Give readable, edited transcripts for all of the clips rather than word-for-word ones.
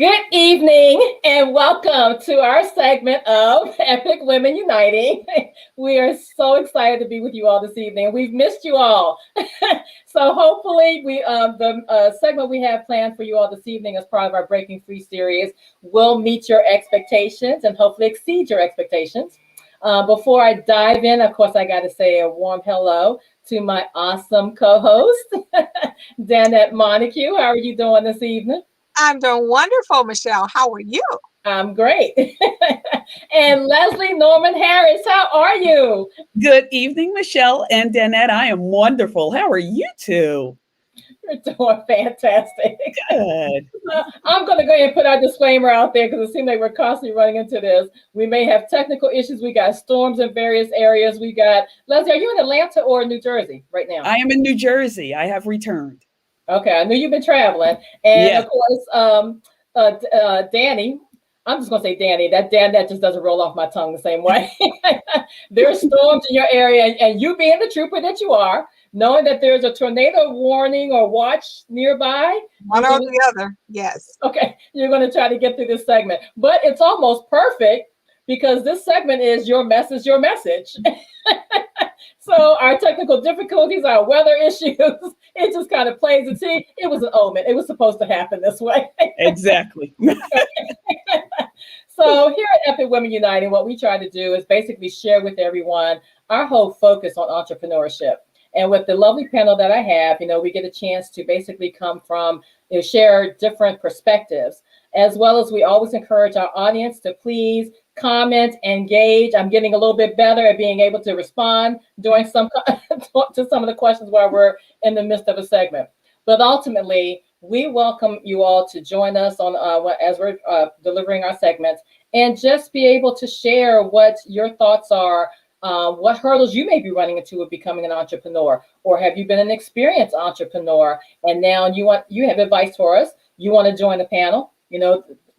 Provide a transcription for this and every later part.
Good evening and welcome to our segment of Epic Women Uniting. We are so excited to be with you all this evening. We've missed you all. So hopefully the segment we have planned for you all this evening as part of our Breaking Free series will meet your expectations and hopefully exceed your expectations. Before I dive in, of course, I got to say a warm hello to my awesome co-host, Danette Montague. How are you doing this evening? I'm doing wonderful, Michelle. How are you? I'm great. And Leslie Norman Harris, how are you? Good evening, Michelle and Danette. I am wonderful. How are you two? You're doing fantastic. Good. I'm going to go ahead and put our disclaimer out there because it seems like we're constantly running into this. We may have technical issues. We got storms in various areas. We got, Leslie, are you in Atlanta or New Jersey right now? I am in New Jersey. I have returned. Okay, I knew you've been traveling. And Yes. of course, Danny, I'm just going to say Danny. That just doesn't roll off my tongue the same way. There's storms in your area, and you being the trooper that you are, knowing that there's a tornado warning or watch nearby. One or the other, yes. Okay, you're going to try to get through this segment. But it's almost perfect because this segment is your message, your message. So our technical difficulties, our weather issues, it just kind of plays it. See, it was an omen. It was supposed to happen this way. Exactly. So here at Epic Women Uniting, what we try to do is basically share with everyone our whole focus on entrepreneurship. And with the lovely panel that I have, we get a chance to basically come from, share different perspectives, as well as we always encourage our audience to please comment, engage. I'm getting a little bit better at being able to respond during to some of the questions while we're in the midst of a segment. But ultimately, we welcome you all to join us on as we're delivering our segments and just be able to share what your thoughts are. What hurdles you may be running into with becoming an entrepreneur, or have you been an experienced entrepreneur and now you have advice for us? You want to join the panel?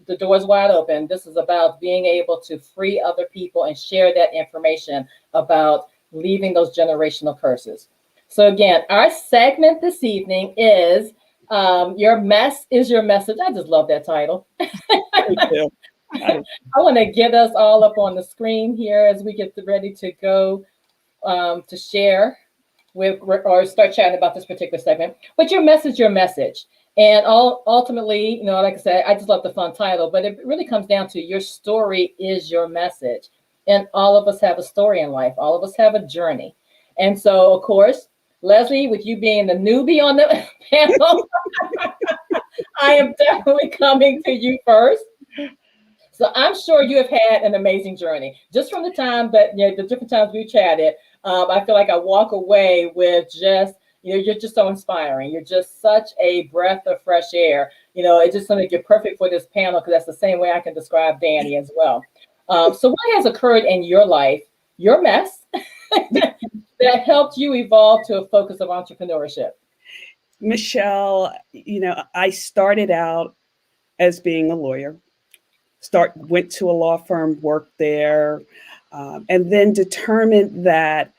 The door is wide open. This is about being able to free other people and share that information about leaving those generational curses. So again, our segment this evening is Your Mess is Your Message. I just love that title. I want to get us all up on the screen here as we get ready to go to share with or start chatting about this particular segment. But your message. And ultimately, like I said, I just love the fun title, but it really comes down to your story is your message. And all of us have a story in life. All of us have a journey. And so, of course, Leslie, with you being the newbie on the panel, I am definitely coming to you first. So I'm sure you have had an amazing journey. Just from the time that, the different times we chatted, I feel like I walk away with just, you're just so inspiring. You're just such a breath of fresh air. It's just something you're perfect for this panel because that's the same way I can describe Danny as well. So what has occurred in your life, your mess, that helped you evolve to a focus of entrepreneurship? Michelle, I started out as being a lawyer. Went to a law firm, worked there, and then determined that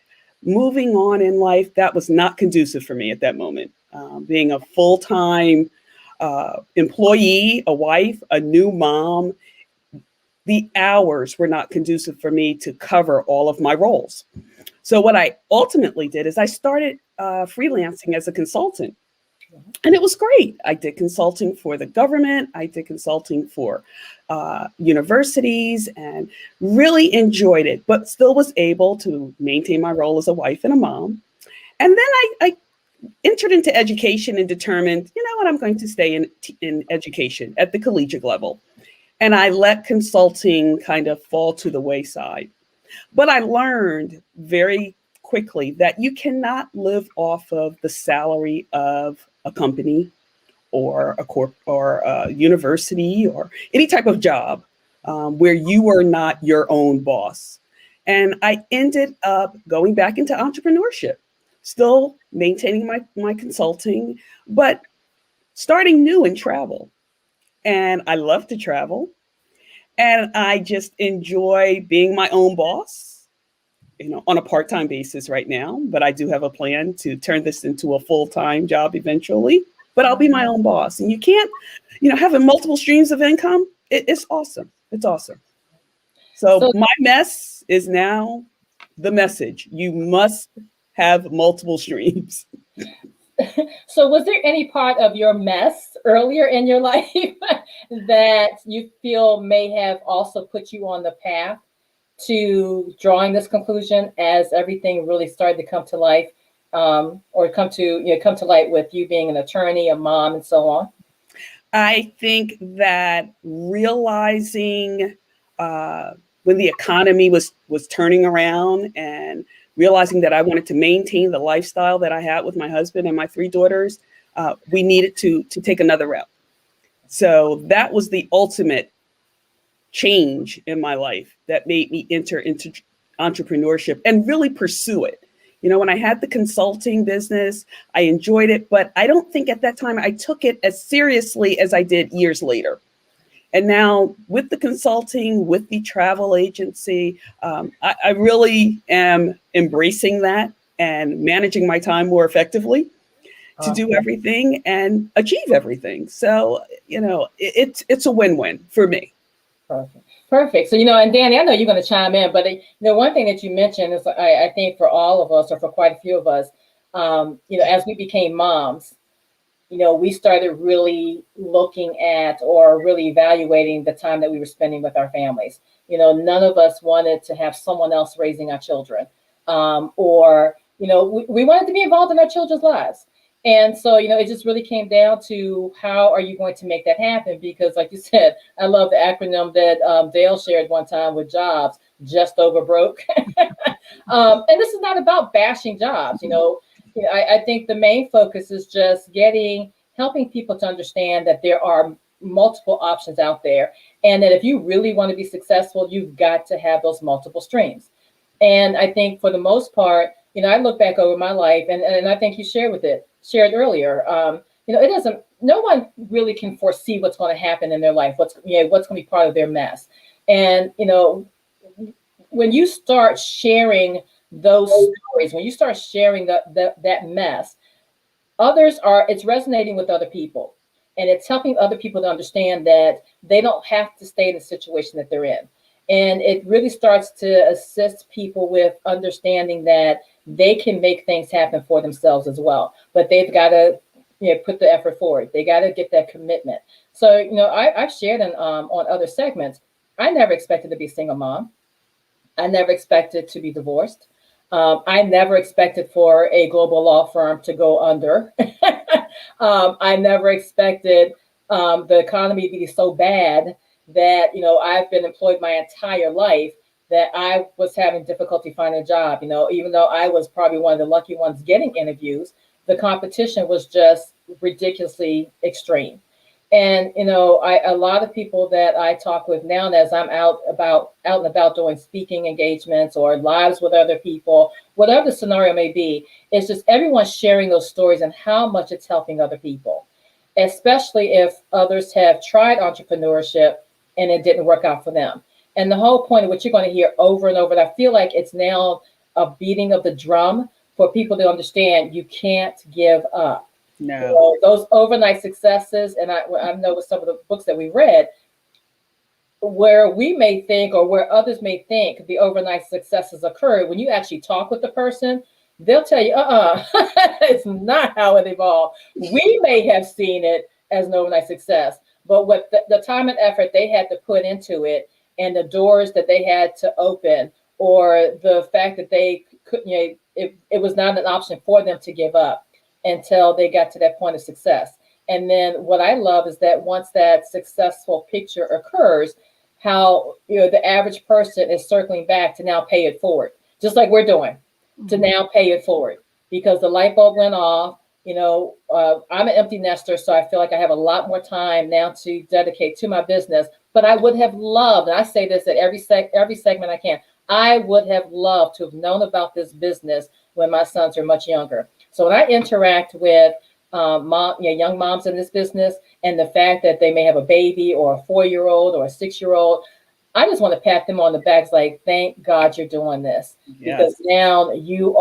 moving on in life, that was not conducive for me at that moment. Being a full-time employee, a wife, a new mom, the hours were not conducive for me to cover all of my roles. So what I ultimately did is I started freelancing as a consultant. And it was great. I did consulting for the government. I did consulting for universities and really enjoyed it, but still was able to maintain my role as a wife and a mom. And then I entered into education and determined, I'm going to stay in education at the collegiate level. And I let consulting kind of fall to the wayside. But I learned very quickly that you cannot live off of the salary of a company or a corp or a university or any type of job where you are not your own boss. And I ended up going back into entrepreneurship, still maintaining my consulting, but starting new in travel. And I love to travel. And I just enjoy being my own boss, on a part-time basis right now. But I do have a plan to turn this into a full-time job eventually. but I'll be my own boss. And you can't, having multiple streams of income, it's awesome. It's awesome. So So, my mess is now the message. You must have multiple streams. so was there any part of your mess earlier in your life that you feel may have also put you on the path to drawing this conclusion as everything really started to come to life, or come to light with you being an attorney, a mom, and so on? I think that realizing uh, when the economy was turning around and realizing that I wanted to maintain the lifestyle that I had with my husband and my three daughters, we needed to take another route. So that was the ultimate change in my life that made me enter into entrepreneurship and really pursue it. When I had the consulting business, I enjoyed it, but I don't think at that time I took it as seriously as I did years later. And now with the consulting, with the travel agency, I really am embracing that and managing my time more effectively to do everything and achieve everything. So, it's a win-win for me. Perfect. Perfect. So, and Danny, I know you're going to chime in, but one thing that you mentioned is, I think for all of us, or for quite a few of us, as we became moms, we started really looking at, or really evaluating, the time that we were spending with our families. None of us wanted to have someone else raising our children, or, we wanted to be involved in our children's lives. And so, it just really came down to, how are you going to make that happen? Because like you said, I love the acronym that Dale shared one time with jobs, just over broke. And this is not about bashing jobs. I think the main focus is just helping people to understand that there are multiple options out there. And that if you really want to be successful, you've got to have those multiple streams. And I think for the most part, I look back over my life, and I think you shared earlier, no one really can foresee what's going to happen in their life, what's going to be part of their mess. And, when you start sharing those stories, when you start sharing that mess, it's resonating with other people, and it's helping other people to understand that they don't have to stay in the situation that they're in. And it really starts to assist people with understanding that they can make things happen for themselves as well. But they've got to put the effort forward. They got to get that commitment. So, I've shared on other segments, I never expected to be a single mom. I never expected to be divorced. I never expected for a global law firm to go under. I never expected the economy to be so bad that, I've been employed my entire life, that I was having difficulty finding a job. Even though I was probably one of the lucky ones getting interviews, the competition was just ridiculously extreme. And, a lot of people that I talk with now, as I'm out and about doing speaking engagements or lives with other people, whatever the scenario may be, it's just everyone sharing those stories and how much it's helping other people, especially if others have tried entrepreneurship and it didn't work out for them. And the whole point of what you're going to hear over and over, and I feel like it's now a beating of the drum for people to understand, you can't give up. No. Those overnight successes, and I know with some of the books that we read, where we may think, or where others may think the overnight successes occur, when you actually talk with the person, they'll tell you, it's not how it evolved. We may have seen it as an overnight success, but what the time and effort they had to put into it, and the doors that they had to open, or the fact that they couldn't, it was not an option for them to give up until they got to that point of success. And then what I love is that once that successful picture occurs, how the average person is circling back to now pay it forward, just like we're doing, to now pay it forward, because the light bulb went off. I'm an empty nester, so I feel like I have a lot more time now to dedicate to my business. But I would have loved, and I say this at every segment I can, I would have loved to have known about this business when my sons are much younger. So when I interact with young moms in this business, and the fact that they may have a baby or a 4-year-old or a 6-year-old, I just want to pat them on the backs, like, thank God you're doing this, because Yes. now you've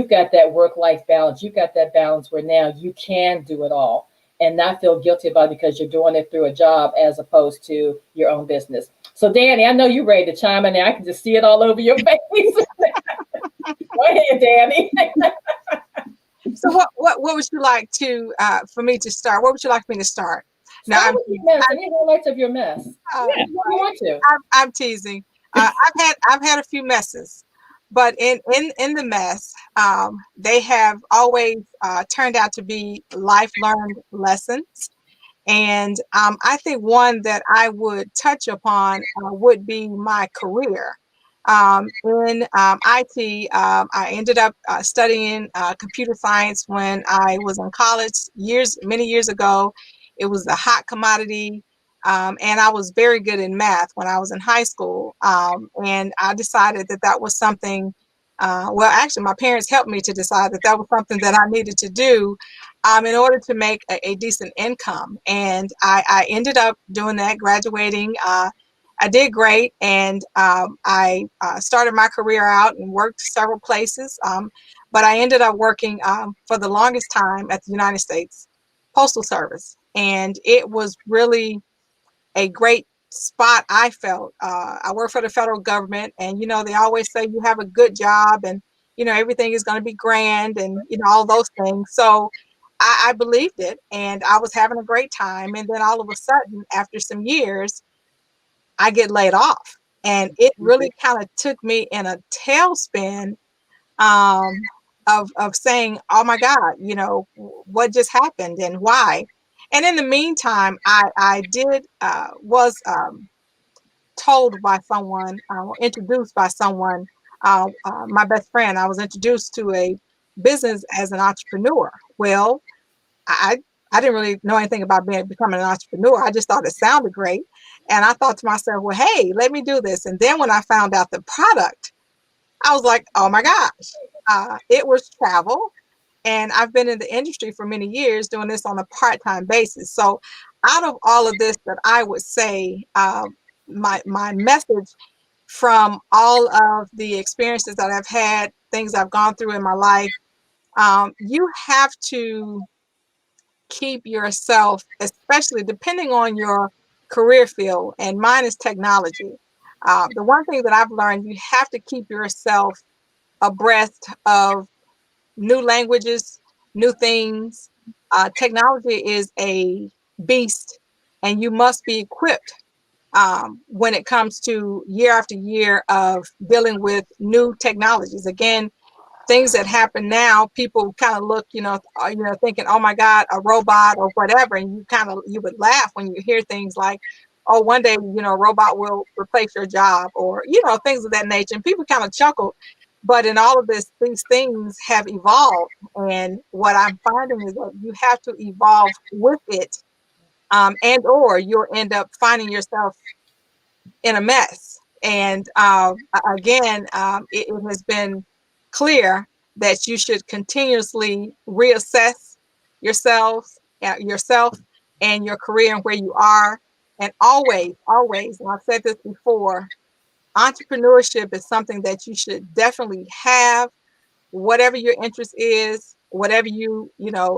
got that work-life balance. You've got that balance where now you can do it all and not feel guilty about it because you're doing it through a job as opposed to your own business. So, Danny, I know you're ready to chime in there. I can just see it all over your face. Go ahead, Danny. So what would you like to for me to start? What would you like me to start? Now Start with your mess. Any highlights of your mess? uh, Yeah. You want to. I'm teasing. I've had a few messes, but in the mess, they have always turned out to be life learned lessons. And I think one that I would touch upon would be my career. In IT, I ended up studying computer science when I was in college many years ago. It was a hot commodity. And I was very good in math when I was in high school. And I decided that that was something, well, actually, my parents helped me to decide that that was something that I needed to do in order to make a decent income. And I ended up doing that, graduating. I did great, and I started my career out and worked several places. But I ended up working for the longest time at the United States Postal Service, and it was really a great spot. I felt I work for the federal government, and they always say you have a good job, and everything is going to be grand, and all those things. So I believed it, and I was having a great time. And then all of a sudden, after some years, I get laid off, and it really kind of took me in a tailspin um, of saying, "Oh my God, what just happened and why?" And in the meantime, I did was told by someone, introduced by someone, my best friend. I was introduced to a business as an entrepreneur. Well, I I didn't really know anything about becoming an entrepreneur. I just thought it sounded great, and I thought to myself, "Well, hey, let me do this." And then when I found out the product, I was like, "Oh my gosh!" It was travel, and I've been in the industry for many years doing this on a part-time basis. So, out of all of this, that I would say, my message from all of the experiences that I've had, things I've gone through in my life, you have to keep yourself, especially depending on your career field, and mine is technology. The one thing that I've learned, you have to keep yourself abreast of new languages, new things. Technology is a beast, and you must be equipped when it comes to year after year of dealing with new technologies. Again, things that happen now, people kind of look, thinking, "Oh my God, a robot or whatever," and you would laugh when you hear things like, "Oh, one day, a robot will replace your job," or things of that nature. And people kind of chuckle, but in all of this, these things have evolved, and what I'm finding is that you have to evolve with it, and or you'll end up finding yourself in a mess. And again, it has been clear that you should continuously reassess yourself, yourself, and your career and where you are. And always, always, and I've said this before, entrepreneurship is something that you should definitely have. Whatever your interest is, whatever you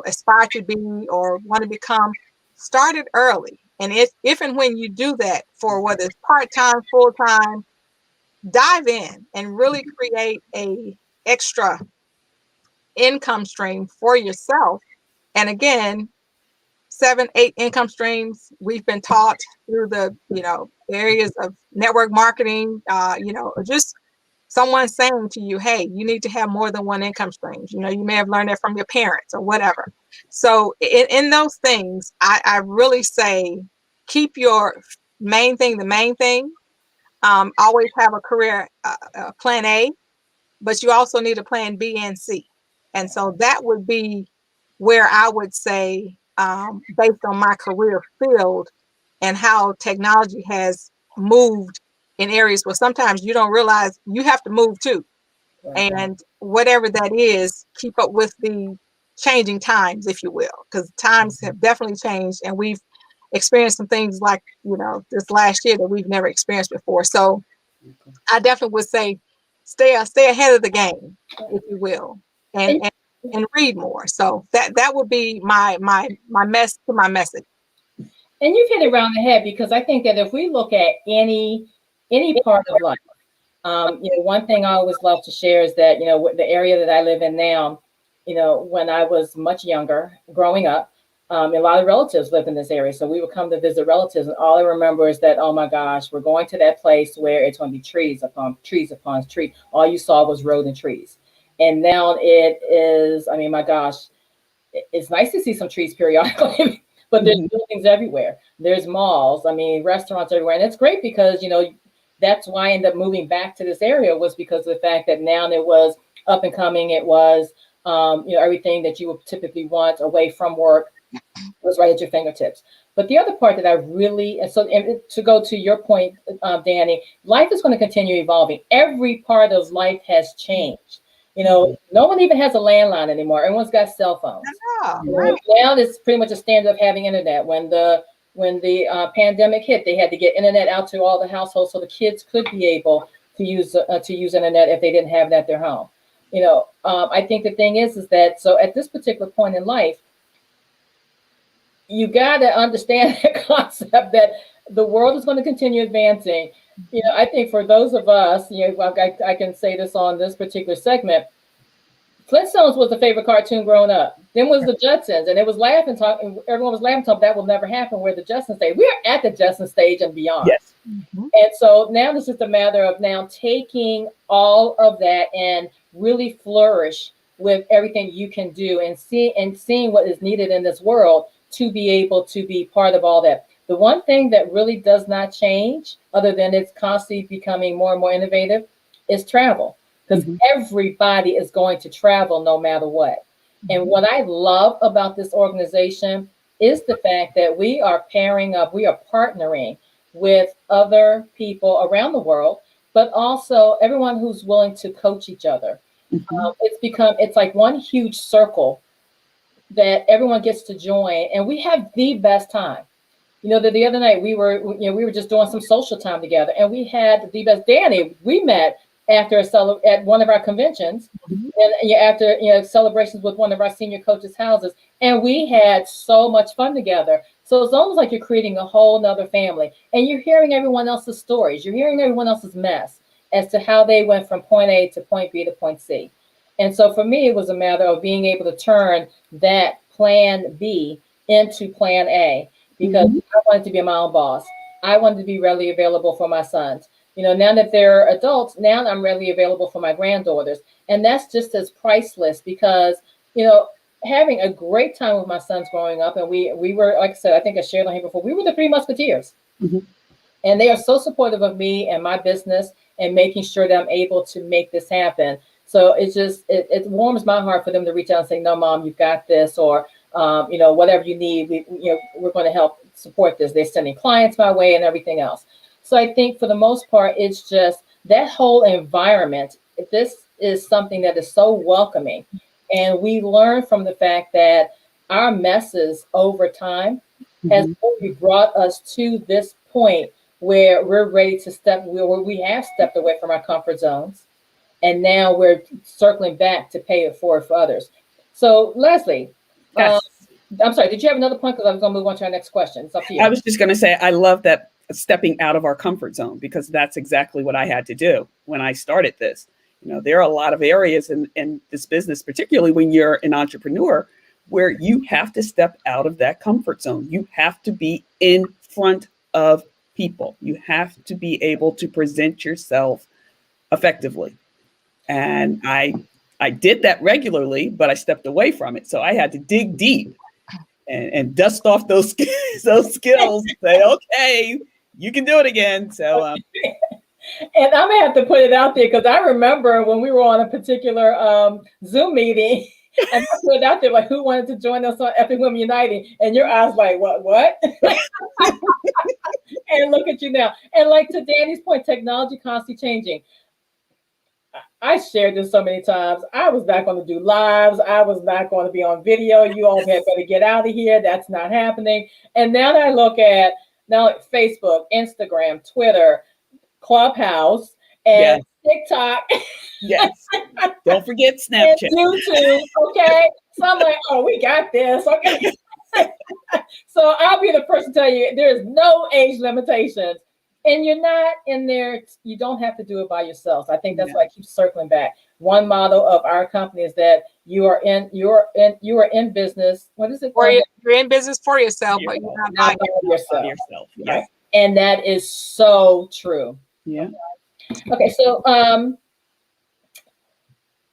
aspire to be or want to become, start it early. And if and when you do that, for whether it's part-time, full-time, dive in and really create a extra income stream for yourself. And again, 7, 8 income streams we've been taught through the areas of network marketing, or just someone saying to you, "Hey, you need to have more than one income stream." You may have learned that from your parents or whatever. So in those things, I really say, keep your main thing the main thing. Always have a career plan A, but you also need a plan B and C. And so that would be where I would say, based on my career field and how technology has moved in areas where sometimes you don't realize you have to move too. Right. And whatever that is, keep up with the changing times, if you will, because times have definitely changed, and we've experience some things like, this last year that we've never experienced before. So I definitely would say stay ahead of the game, if you will, and And, and read more. So that would be my message. and you've hit it around the head, because I think that if we look at any part of life, one thing I always love to share is that, the area that I live in now, when I was much younger, growing up, a lot of relatives lived in this area. So we would come to visit relatives, and all I remember is that, oh my gosh, we're going to that place where it's going to be trees upon trees upon trees. All you saw was road and trees. And now it is, I mean, my gosh, it's nice to see some trees periodically, but there's Mhm. buildings everywhere. There's malls, I mean, restaurants everywhere. And it's great because, that's why I ended up moving back to this area, was because of the fact that now it was up and coming. It was, everything that you would typically want away from work was right at your fingertips. But the other part that I really, and to go to your point, Danny, life is going to continue evolving. Every part of life has changed. No one even has a landline anymore. Everyone's got cell phones. Yeah, Mhm. right. Now it's pretty much a standard of having internet. When the pandemic hit, they had to get internet out to all the households so the kids could be able to use internet if they didn't have it at their home. I think the thing is that, so at this particular point in life, you got to understand the concept that the world is going to continue advancing. I think for those of us, I can say this on this particular segment. Flintstones was a favorite cartoon growing up. Then was the Jetsons, and it was laughing talk. Everyone was laughing talk. That will never happen. Where the Jetson stage, we're at the Jetson stage and beyond. Yes. Mhm. And so now it's just a matter of now taking all of that and really flourish with everything you can do, and seeing what is needed in this world to be able to be part of all that. The one thing that really does not change, other than it's constantly becoming more and more innovative, is travel. Because Mhm. everybody is going to travel no matter what. And what I love about this organization is the fact that we are pairing up, we are partnering with other people around the world, but also everyone who's willing to coach each other. Mhm. It's like one huge circle that everyone gets to join, and we have the best time. The other night we were just doing some social time together, and we had the best. Danny, we met after at one of our conventions, Mhm. and after celebrations with one of our senior coaches' houses, and we had so much fun together. So it's almost like you're creating a whole nother family, and you're hearing everyone else's stories. You're hearing everyone else's mess as to how they went from point A to point B to point C. And so for me, it was a matter of being able to turn that plan B into plan A, because Mhm. I wanted to be my own boss. I wanted to be readily available for my sons. Now that they're adults, now I'm readily available for my granddaughters. And that's just as priceless, because, you know, having a great time with my sons growing up, and we were, like I said, I think I shared on here before, we were the Three Musketeers. Mhm. And they are so supportive of me and my business, and making sure that I'm able to make this happen. So it's just, it warms my heart for them to reach out and say, no, mom, you've got this, or, whatever you need, we're going to help support this. They're sending clients my way and everything else. So I think for the most part, it's just that whole environment. This is something that is so welcoming. And we learn from the fact that our messes over time has Mhm. really brought us to this point where we're ready to where we have stepped away from our comfort zones, and now we're circling back to pay it forward for others. So Leslie, um, Yes. I'm sorry, did you have another point? Because I was going to move on to our next question. It's up to I you. was just going to say, I love that stepping out of our comfort zone, because that's exactly what I had to do when I started this. There are a lot of areas in this business, particularly when you're an entrepreneur, where you have to step out of that comfort zone. You have to be in front of people. You have to be able to present yourself effectively. And I did that regularly, but I stepped away from it. So I had to dig deep and dust off those those skills. And say, okay, you can do it again. So And I'm gonna have to put it out there, because I remember when we were on a particular Zoom meeting, and I put it out there like, who wanted to join us on Epic Women Uniting, and your eyes like, what? And look at you now. And like, to Danny's point, technology constantly changing. I shared this so many times. I was not going to do lives. I was not going to be on video. You all had better get out of here. That's not happening. And now that I look at now like Facebook, Instagram, Twitter, Clubhouse, and Yes. TikTok, Yes. Don't forget and Snapchat. YouTube. Okay. So I'm like, oh, we got this. Okay. So I'll be the person to tell you there's no age limitations. And you're not in there, you don't have to do it by yourself. I think that's No. why I keep circling back. One motto of our company is that you are in business. What is it Or called? you're in business for yourself, but you're Yourself. not Not by by Love yourself. yourself. Right. Yes. And that is so true. Yeah. Okay, so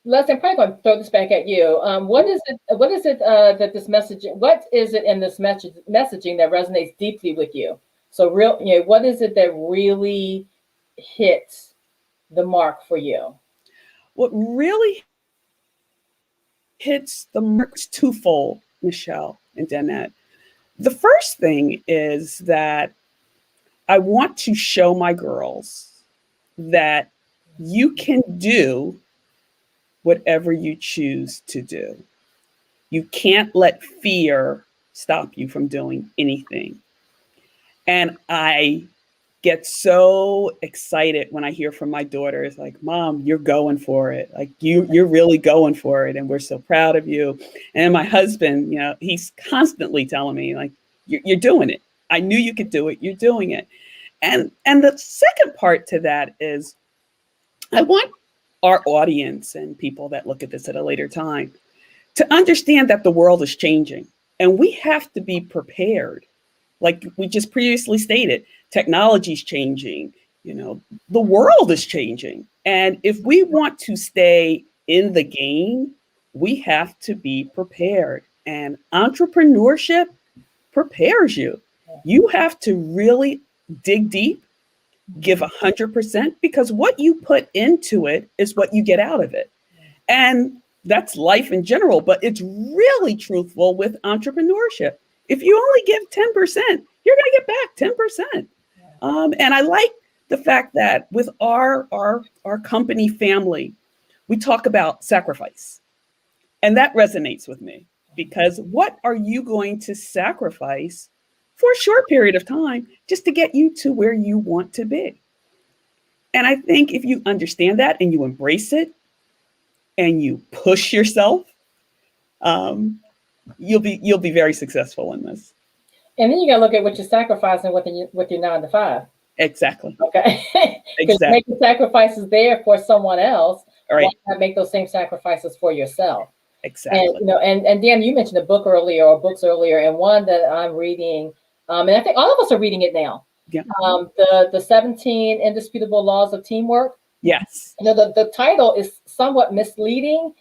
Leslie, I'm probably going to throw this back at you. What is it? What is it that this message? What is it in this messaging that resonates deeply with you? So, what is it that really hits the mark for you? What really hits the mark is twofold, Michelle and Danette. The first thing is that I want to show my girls that you can do whatever you choose to do. You can't let fear stop you from doing anything. And I get so excited when I hear from my daughters, like, Mom, you're going for it. Like you're really going for it. And we're so proud of you. And my husband, he's constantly telling me, like, you're doing it. I knew you could do it. You're doing it. And the second part to that is I want our audience and people that look at this at a later time to understand that the world is changing and we have to be prepared. Like we just previously stated, technology is changing, the world is changing. And if we want to stay in the game, we have to be prepared. And entrepreneurship prepares you. You have to really dig deep, give 100%, because what you put into it is what you get out of it. And that's life in general, but it's really truthful with entrepreneurship. If you only give 10%, you're going to get back 10%. And I like the fact that with our company family, we talk about sacrifice. And that resonates with me because what are you going to sacrifice for a short period of time just to get you to where you want to be? And I think if you understand that and you embrace it and you push yourself, you'll be very successful in this. And then you got to look at what you're sacrificing with your 9 to 5. Exactly. Okay, because Exactly. making sacrifices there for someone else, All right. why not make those same sacrifices for yourself? Exactly. And and Dan, you mentioned a book earlier or books earlier, and one that I'm reading, and I think all of us are reading it now. Yeah. The 17 Indisputable Laws of Teamwork. Yes. The title is somewhat misleading,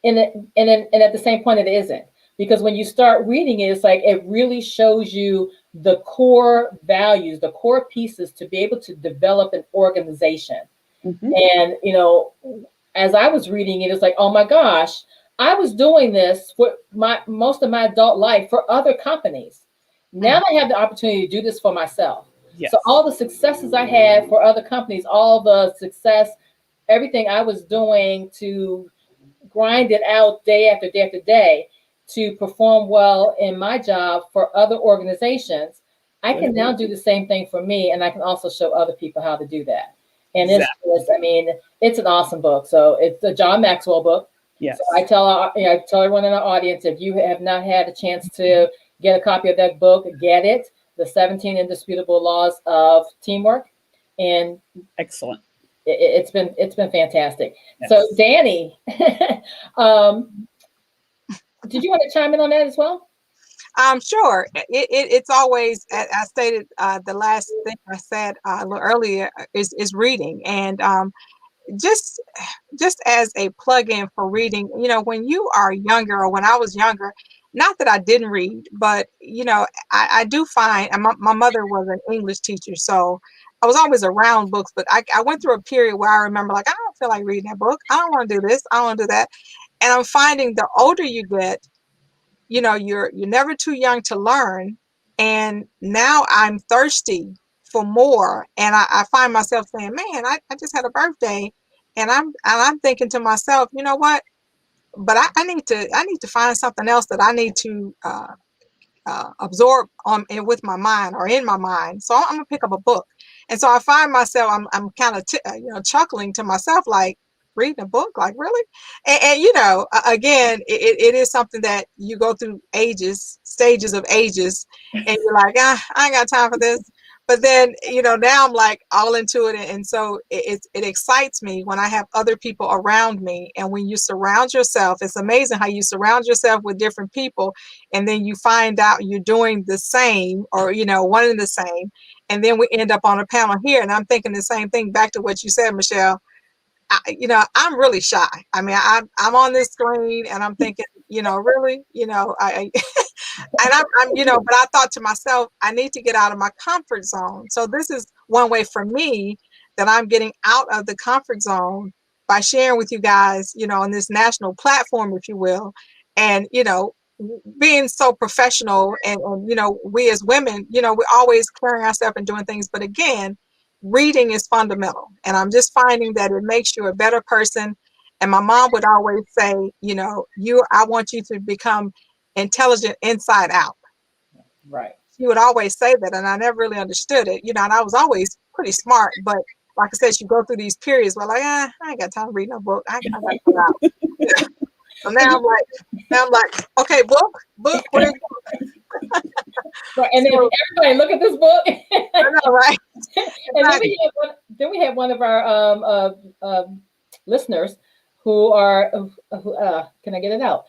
and at the same point it isn't, because when you start reading it, it's like it really shows you the core values, the core pieces to be able to develop an organization. Mm-hmm. And as I was reading it, it's like, oh my gosh, I was doing this for most of my adult life for other companies. Now I have the opportunity to do this for myself. Yes. So all the successes I had for other companies, all the success, everything I was doing to grind it out day after day after day to perform well in my job for other organizations, I can now do the same thing for me, and I can also show other people how to do that. And it's an awesome book. So it's a John Maxwell book. Yes. So I tell everyone in the audience, if you have not had a chance to get a copy of that book, get it. The 17 Indisputable Laws of Teamwork. And excellent. It's been fantastic. Yes. So Danny, did you want to chime in on that as well? Sure. It's always, I stated, the last thing I said a little earlier is reading. And just as a plug-in for reading, when you are younger, or when I was younger, not that I didn't read, but I do find, and my mother was an English teacher, so I was always around books, but I went through a period where I remember, like, I don't feel like reading that book. I don't want to do this. I don't want to do that. And I'm finding the older you get, you're never too young to learn. And now I'm thirsty for more. And I find myself saying, man, I just had a birthday And I'm thinking to myself, you know what? But I need to find something else that I need to absorb on and with my mind or in my mind. So I'm gonna pick up a book, and so I find myself I'm kind of chuckling to myself like reading a book, like really, and again it is something that you go through stages of ages, and you're like, I ain't got time for this. But then, now I'm like all into it. And so it excites me when I have other people around me. And when you surround yourself, it's amazing how you surround yourself with different people. And then you find out you're doing the same, or, one and the same. And then we end up on a panel here. And I'm thinking the same thing back to what you said, Michelle. I'm really shy. I mean, I'm on this screen and I'm thinking, really, I and but I thought to myself, I need to get out of my comfort zone. So this is one way for me that I'm getting out of the comfort zone by sharing with you guys, on this national platform, if you will, and, being so professional and we as women, we're always clearing ourselves and doing things. But again, reading is fundamental. And I'm just finding that it makes you a better person. And my mom would always say, I want you to become intelligent inside out. Right. She would always say that, and I never really understood it, and I was always pretty smart, but like I said, you go through these periods where like, I ain't got time to read no book. I got to go out. So now I'm like, okay, book, where you go? Right. And then So, everybody look at this book. I know, right? And then we have one of our listeners who are can I get it out?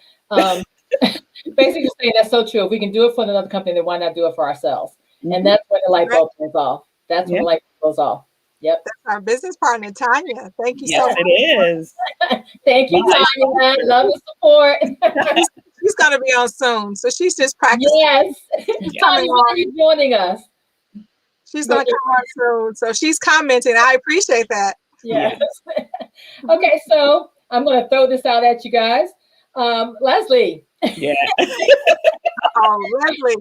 Basically saying that's so true. If we can do it for another company, then why not do it for ourselves? Mhm. And that's when the light bulb goes off. That's when the light bulb goes off. Yep. That's our business partner, Tanya. Thank you so Yes, much. it is. Thank you, Nice. Tanya. Love and support. She's going to be on soon, so she's just practicing. Yes. She's coming Tanya, when are on. you joining us? She's going to come on soon, so she's commenting. I appreciate that. Yes. Okay, so I'm going to throw this out at you guys. Leslie. Yeah. Oh, Leslie.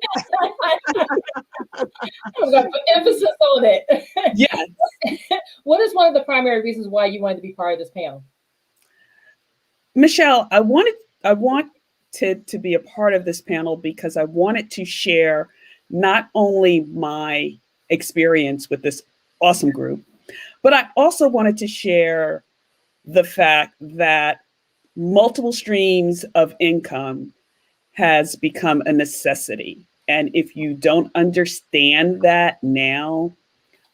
I'm going to put emphasis on it. Yes. What is one of the primary reasons why you wanted to be part of this panel? Michelle, I wanted to be a part of this panel because I wanted to share not only my experience with this awesome group, but I also wanted to share the fact that multiple streams of income has become a necessity. And if you don't understand that now,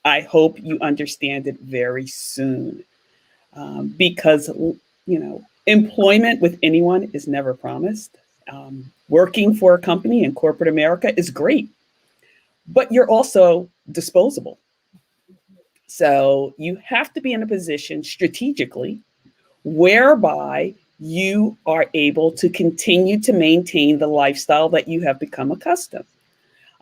I hope you understand it very soon. Because, employment with anyone is never promised. Working for a company in corporate America is great, but you're also disposable. So you have to be in a position strategically whereby you are able to continue to maintain the lifestyle that you have become accustomed.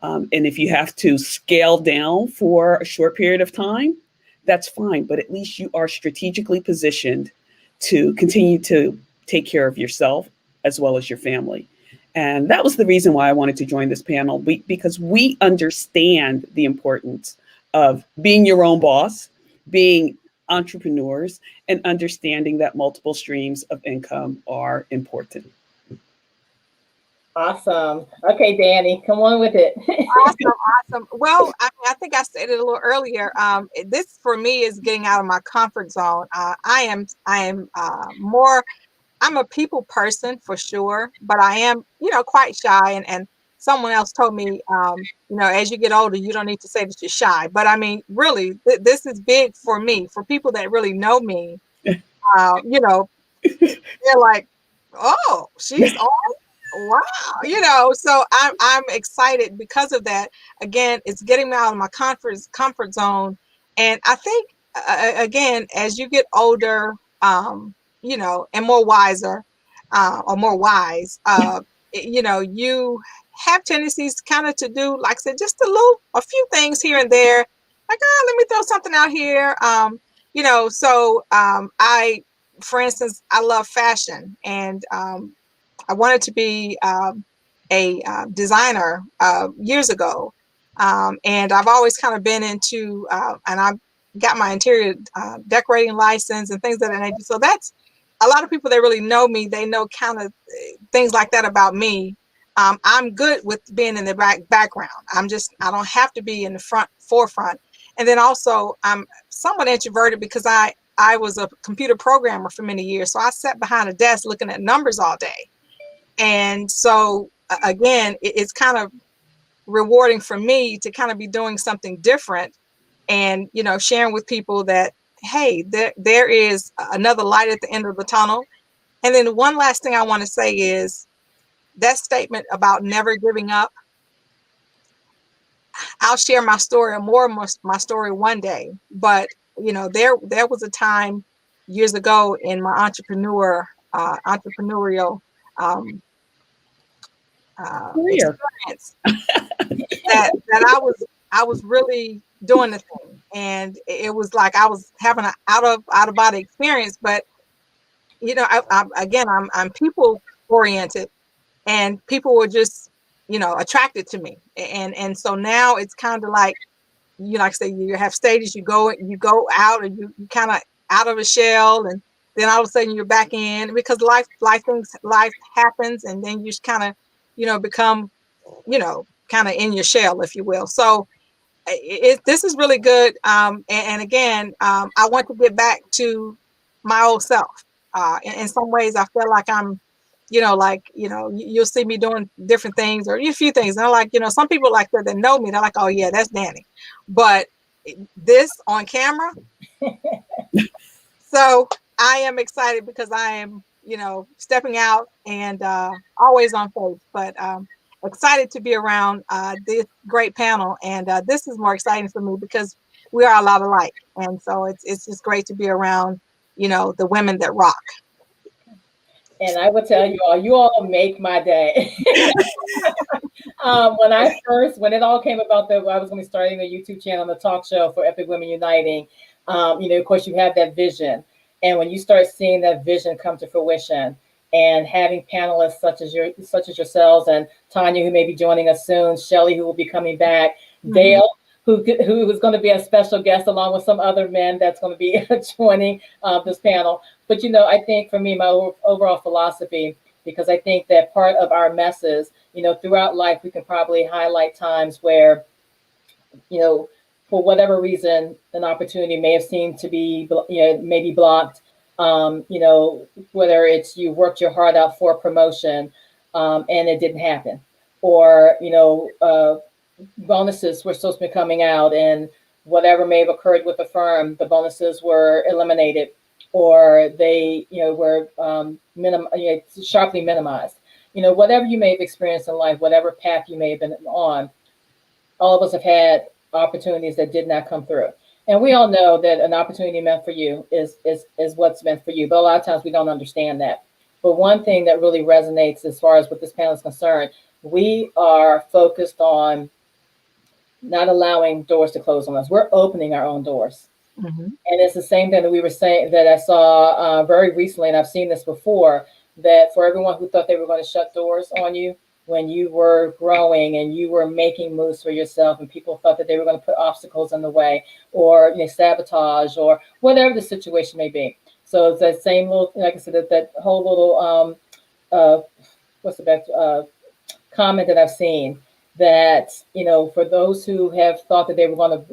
And if you have to scale down for a short period of time, that's fine. But at least you are strategically positioned to continue to take care of yourself as well as your family. And that was the reason why I wanted to join this panel, because we understand the importance of being your own boss, being entrepreneurs, and understanding that multiple streams of income are important. Awesome. Okay, Danny, come on with it. Awesome. Well, I think I said it a little earlier. This for me is getting out of my comfort zone. I am more. I'm a people person for sure, but I am, quite shy. And someone else told me, as you get older, you don't need to say that you're shy. But I mean, really, this is big for me. For people that really know me, they're like, "Oh, she's on." Wow, so I'm excited because of that. Again, it's getting me out of my comfort zone, and I think again, as you get older, and more wiser, or more wise, you have tendencies kind of to do, like I said, just a few things here and there. Like, let me throw something out here. I, for instance, I love fashion, and I wanted to be a designer years ago. And I've always kind of been into, and I've got my interior decorating license and things of that nature. So that's a lot of people that really know me. They know kind of things like that about me. I'm good with being in the background. I don't have to be in the forefront. And then also I'm somewhat introverted because I was a computer programmer for many years. So I sat behind a desk looking at numbers all day. And so again, it's kind of rewarding for me to kind of be doing something different and, sharing with people that, hey, there is another light at the end of the tunnel. And then one last thing I want to say is that statement about never giving up. I'll share my story or more of my story one day. But, there was a time years ago in my entrepreneurial um, Career. experience that I was really doing the thing, and it was like I was having an out of body experience. But I'm people oriented, and people were just attracted to me, and so now it's kind of like like I say, you have stages, you go out, and you kind of out of a shell, and then all of a sudden you're back in because life happens, and then you just kind of become kind of in your shell, if you will. So this is really good. And again, I want to get back to my old self. In some ways, I feel like I'm, you'll see me doing different things or a few things. And I'm like, some people like that know me. They're like, oh yeah, that's Danny. But this on camera, so I am excited because I am, stepping out and always on faith. But excited to be around this great panel, and this is more exciting for me because we are a lot alike, and so it's just great to be around, the women that rock. And I will tell you all make my day. When it all came about that I was going to be starting a YouTube channel and a talk show for Epic Women Uniting, of course, you have that vision. And when you start seeing that vision come to fruition and having panelists such as yourselves and Tanya, who may be joining us soon, Shelly, who will be coming back, Dale, who is going to be a special guest along with some other men that's going to be joining this panel. But, I think for me, my overall philosophy, because I think that part of our messes, throughout life, we can probably highlight times where, for whatever reason, an opportunity may have seemed to be, maybe blocked. Whether it's you worked your heart out for a promotion and it didn't happen, or, bonuses were supposed to be coming out and whatever may have occurred with the firm, the bonuses were eliminated or they, were sharply minimized. Whatever you may have experienced in life, whatever path you may have been on, all of us have had opportunities that did not come through. And we all know that an opportunity meant for you is what's meant for you. But a lot of times we don't understand that. But one thing that really resonates as far as what this panel is concerned, we are focused on not allowing doors to close on us. We're opening our own doors. Mm-hmm. And it's the same thing that we were saying that I saw very recently, and I've seen this before, that for everyone who thought they were going to shut doors on you when you were growing and you were making moves for yourself and people thought that they were going to put obstacles in the way or sabotage or whatever the situation may be. So it's that same little, like I said, that whole little, what's the best comment that I've seen that, for those who have thought that they were going to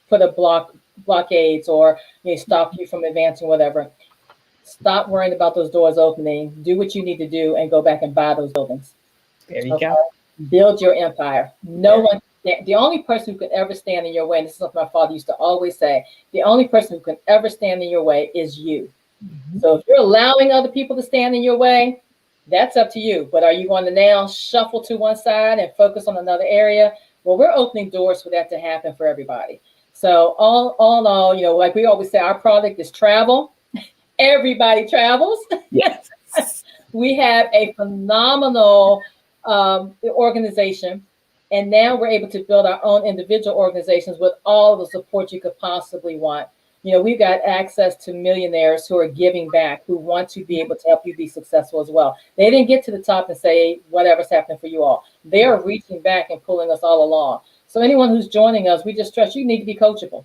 put a blockades or stop you from advancing, whatever. Stop worrying about those doors opening. Do what you need to do and go back and buy those buildings. There you go. Build your empire. No one, the only person who could ever stand in your way, and this is something my father used to always say, the only person who can ever stand in your way is you. Mm-hmm. So if you're allowing other people to stand in your way, that's up to you. But are you going to now shuffle to one side and focus on another area? Well, we're opening doors for that to happen for everybody. So all in all, like we always say, our product is travel. Everybody travels. Yes. We have a phenomenal organization. And now we're able to build our own individual organizations with all the support you could possibly want. We've got access to millionaires who are giving back, who want to be able to help you be successful as well. They didn't get to the top and say, whatever's happening for you all. They're reaching back and pulling us all along. So anyone who's joining us, we just stress you need to be coachable.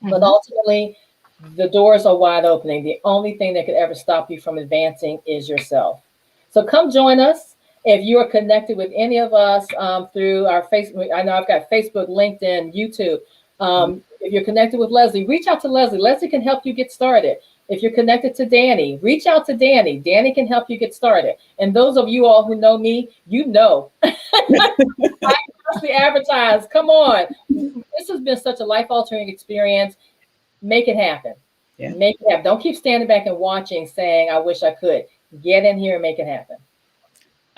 But Mhm. ultimately, the doors are wide opening. The only thing that could ever stop you from advancing is yourself. So come join us. If you are connected with any of us through our Facebook, I know I've got Facebook, LinkedIn, YouTube. If you're connected with Leslie, reach out to Leslie. Leslie can help you get started. If you're connected to Danny, reach out to Danny. Danny can help you get started. And those of you all who know me, you know I constantly advertise. Come on. This has been such a life altering experience. Make it happen. Yeah. Make it happen. Don't keep standing back and watching saying, I wish I could. Get in here and make it happen.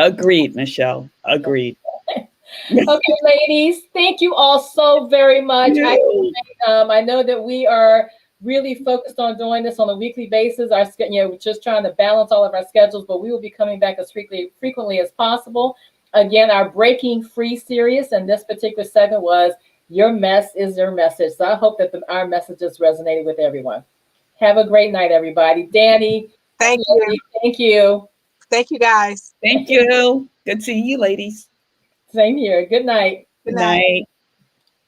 Agreed, Michelle. Agreed. Okay, ladies, thank you all so very much. You. I know that we are really focused on doing this on a weekly basis. We're just trying to balance all of our schedules, but we will be coming back as frequently as possible. Again, our Breaking Free series, and this particular segment was Your Mess is Your Message. So I hope that our messages resonated with everyone. Have a great night, everybody. Danny, Thank you. Leslie, thank you. Thank you, guys. Thank you. Good seeing you, ladies. Same here. Good night. Good Good night. night.